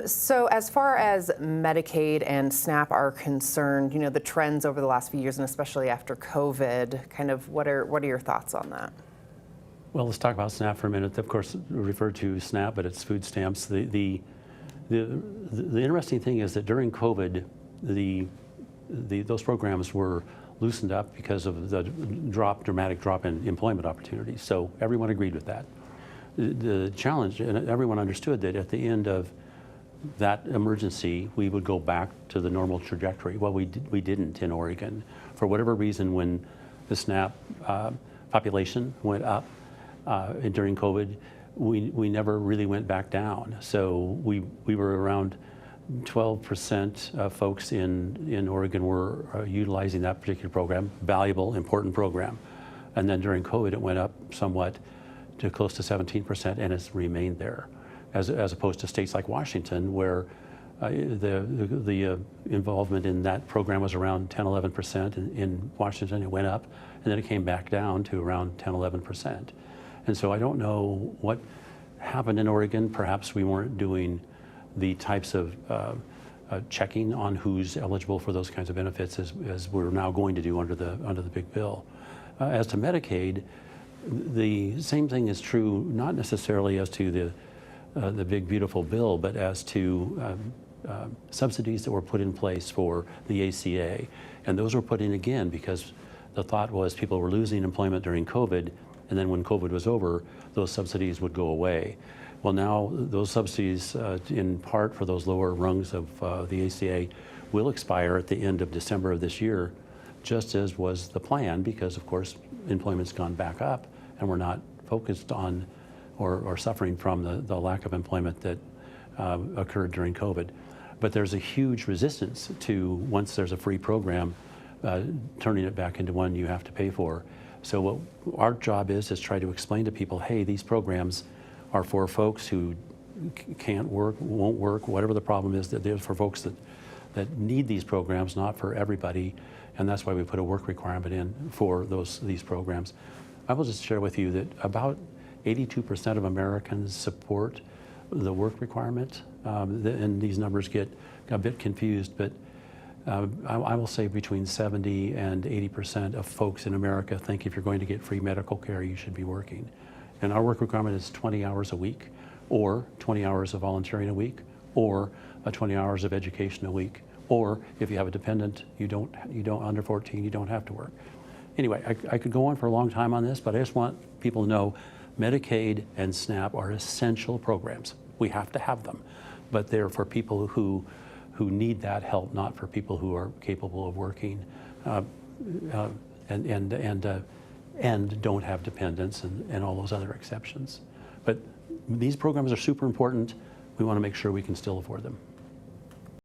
So as far as Medicaid and SNAP are concerned, the trends over the last few years, and especially after COVID, kind of what are your thoughts on that? Well, let's talk about SNAP for a minute. Of course, we refer to SNAP, but it's food stamps. The interesting thing is that during COVID, those programs were loosened up because of the dramatic drop in employment opportunities. So everyone agreed with that. The challenge, and everyone understood that at the end of that emergency, we would go back to the normal trajectory. Well, we didn't in Oregon. For whatever reason, when the SNAP population went up during COVID, we never really went back down. So we were around 12% of folks in Oregon were utilizing that particular program, valuable, important program. And then during COVID, it went up somewhat to close to 17%, and it's remained there, as opposed to states like Washington, where the involvement in that program was around 10, 11%. In Washington, it went up, and then it came back down to around 10, 11%. And so I don't know what happened in Oregon. Perhaps we weren't doing the types of checking on who's eligible for those kinds of benefits as we're now going to do under the big bill. As to Medicaid, the same thing is true, not necessarily as to the big beautiful bill, but as to subsidies that were put in place for the ACA. And those were put in again because the thought was people were losing employment during COVID, and then when COVID was over, those subsidies would go away. Well, now those subsidies, in part for those lower rungs of the ACA, will expire at the end of December of this year, just as was the plan, because of course employment's gone back up and we're not focused on or suffering from the lack of employment that occurred during COVID. But there's a huge resistance to, once there's a free program, turning it back into one you have to pay for. So what our job is try to explain to people, hey, these programs are for folks who can't work, won't work, whatever the problem is, that they're for folks that need these programs, not for everybody. And that's why we put a work requirement in for these programs. I will just share with you that about 82% of Americans support the work requirement. And these numbers get a bit confused, but I will say between 70 and 80% of folks in America think if you're going to get free medical care, you should be working. And our work requirement is 20 hours a week, or 20 hours of volunteering a week, or 20 hours of education a week, or if you have a dependent, you don't under 14, you don't have to work. Anyway, I could go on for a long time on this, but I just want people to know Medicaid and SNAP are essential programs. We have to have them, but they're for people who need that help, not for people who are capable of working and don't have dependents and all those other exceptions. But these programs are super important. We want to make sure we can still afford them.